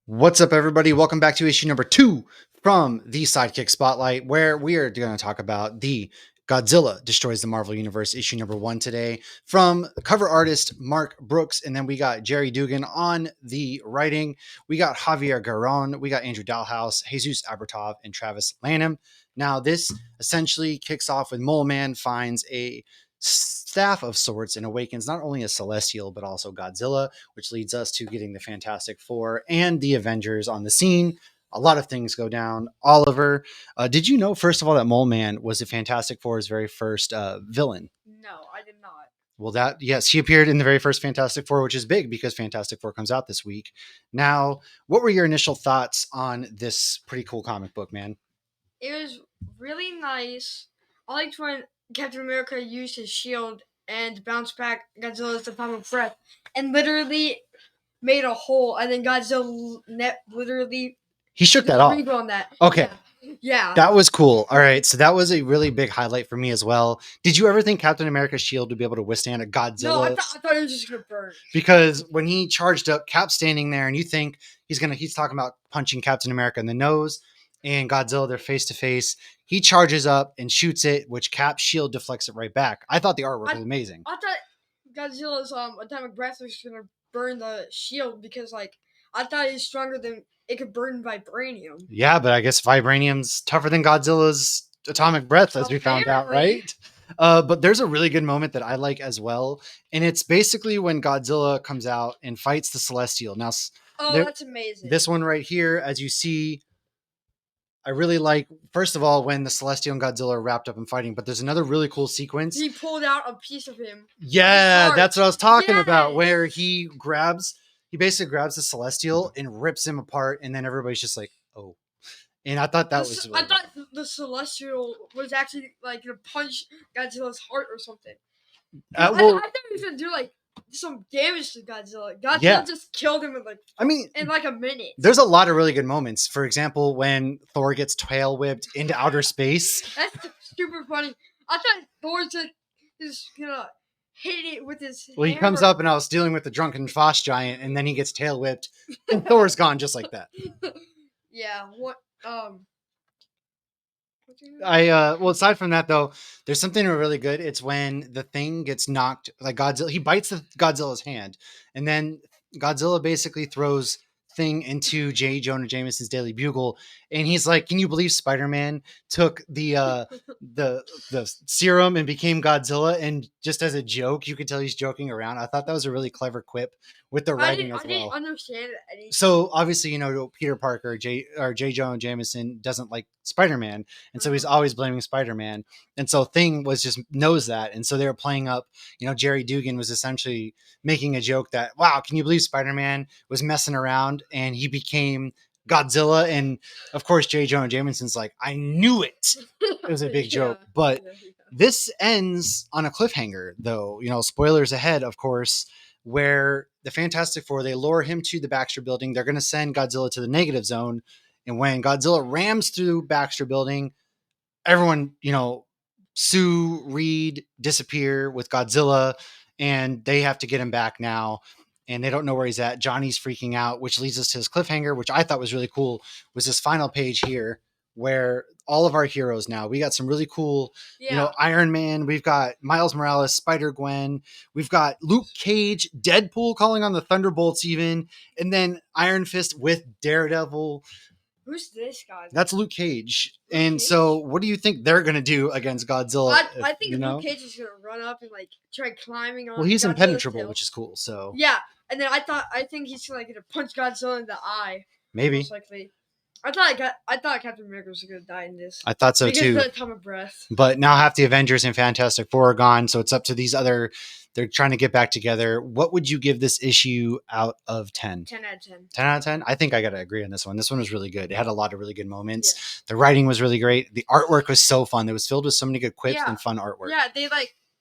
What's up, everybody? Welcome back to issue number 2 from the Sidekick Spotlight, where we are going to talk about the Godzilla Destroys the Marvel Universe issue number 1 today from cover artist Mark Brooks. And then we got Jerry Dugan on the writing. We got Javier Garron. We got Andrew Dalhouse, Jesus Abertov, and Travis Lanham. Now, this essentially kicks off when Mole Man finds a staff of sorts and awakens not only a Celestial, but also Godzilla, which leads us to getting the Fantastic Four and the Avengers on the scene. A lot of things go down. Oliver, did you know, first of all, that Mole Man was the Fantastic Four's very first villain? No, I did not. Well, yes, he appeared in the very first Fantastic Four, which is big because Fantastic Four comes out this week. Now, what were your initial thoughts on this pretty cool comic book, man? It was really nice. I liked when Captain America used his shield and bounced back Godzilla's atomic breath and literally made a hole, and then Godzilla literally He shook that off. on that. Okay. Yeah. That was cool. All right. So that was a really big highlight for me as well. Did you ever think Captain America's shield would be able to withstand a Godzilla? No, I thought it was just going to burn. Because when he charged up, Cap's standing there and you think he's talking about punching Captain America in the nose, and Godzilla, they're face to face. He charges up and shoots it, which Cap's shield deflects it right back. I thought the artwork was amazing. I thought Godzilla's atomic breath was going to burn the shield because, I thought he's stronger than it could burn vibranium. Yeah, but I guess vibranium's tougher than Godzilla's atomic breath, as we found out, right? But there's a really good moment that I like as well, and it's basically when Godzilla comes out and fights the Celestial. Now, that's amazing. This one right here, as you see, I really like, first of all, when the Celestial and Godzilla are wrapped up in fighting, but there's another really cool sequence. He pulled out a piece of him. Yeah, that's what I was talking about, where he basically grabs the Celestial and rips him apart, and then everybody's just like, oh. And I thought that was really I thought the Celestial was actually going to punch Godzilla's heart or something. I thought he was going to do some damage to Godzilla. Godzilla just killed him in a minute. There's a lot of really good moments. For example, when Thor gets tail whipped into outer space. That's super funny. I thought Thor's just gonna hit it with his hammer. He comes up and I was dealing with the drunken Foss giant, and then he gets tail whipped and Thor's gone just like that. Yeah, well, aside from that though, there's something really good. It's when the thing gets knocked, like Godzilla, he bites Godzilla's hand, and then Godzilla basically throws thing into J. Jonah Jameson's Daily Bugle, and he's like, "Can you believe Spider-Man took the serum and became Godzilla?" And just as a joke, you could tell he's joking around. I thought that was a really clever quip with the writing as well. I didn't understand anything. So obviously, Peter Parker, J. Jonah Jameson doesn't like Spider-Man, and so he's always blaming Spider-Man. And so Thing knows that, and so they were playing up. Jerry Dugan was essentially making a joke that, wow, can you believe Spider-Man was messing around and he became Godzilla? And of course, J. Jonah Jameson's like, I knew it. It was a big joke, but this ends on a cliffhanger, though. Spoilers ahead, of course, where the Fantastic Four, they lure him to the Baxter Building. They're going to send Godzilla to the negative zone. And when Godzilla rams through Baxter Building, everyone, Sue, Reed disappear with Godzilla, and they have to get him back now. And they don't know where he's at. Johnny's freaking out, which leads us to his cliffhanger, which I thought was really cool, was this final page here where all of our heroes now, we got some really cool, Iron Man, we've got Miles Morales, Spider-Gwen, we've got Luke Cage, Deadpool calling on the Thunderbolts even, and then Iron Fist with Daredevil. Who's this guy? That's Luke Cage. So what do you think they're going to do against Godzilla? I think Luke Cage is going to run up and try climbing on. Well, he's Godzilla's impenetrable, tail. Which is cool. So yeah, and then I think he's going to punch Godzilla in the eye. Maybe. Most likely. I thought Captain America was going to die in this. I thought so too. Because of the atomic breath. But now half the Avengers and Fantastic Four are gone, so it's up to these other. They're trying to get back together. What would you give this issue out of 10? 10 out of 10. 10 out of 10? I think I got to agree on this one. This one was really good. It had a lot of really good moments. Yeah. The writing was really great. The artwork was so fun. It was filled with so many good quips and fun artwork. Yeah, they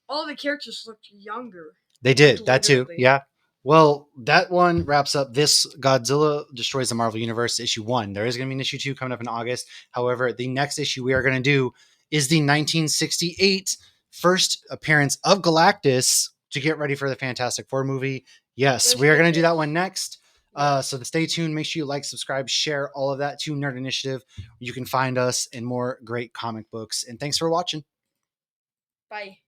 all the characters looked younger. They did. That too. Yeah. Well, that one wraps up this Godzilla Destroys the Marvel Universe issue 1. There is going to be an issue 2 coming up in August. However, the next issue we are going to do is the 1968 first appearance of Galactus to get ready for the Fantastic Four movie. Yes, we are going to do that one next. So stay tuned. Make sure you like, subscribe, share all of that to Nerd Initiative. You can find us in more great comic books. And thanks for watching. Bye.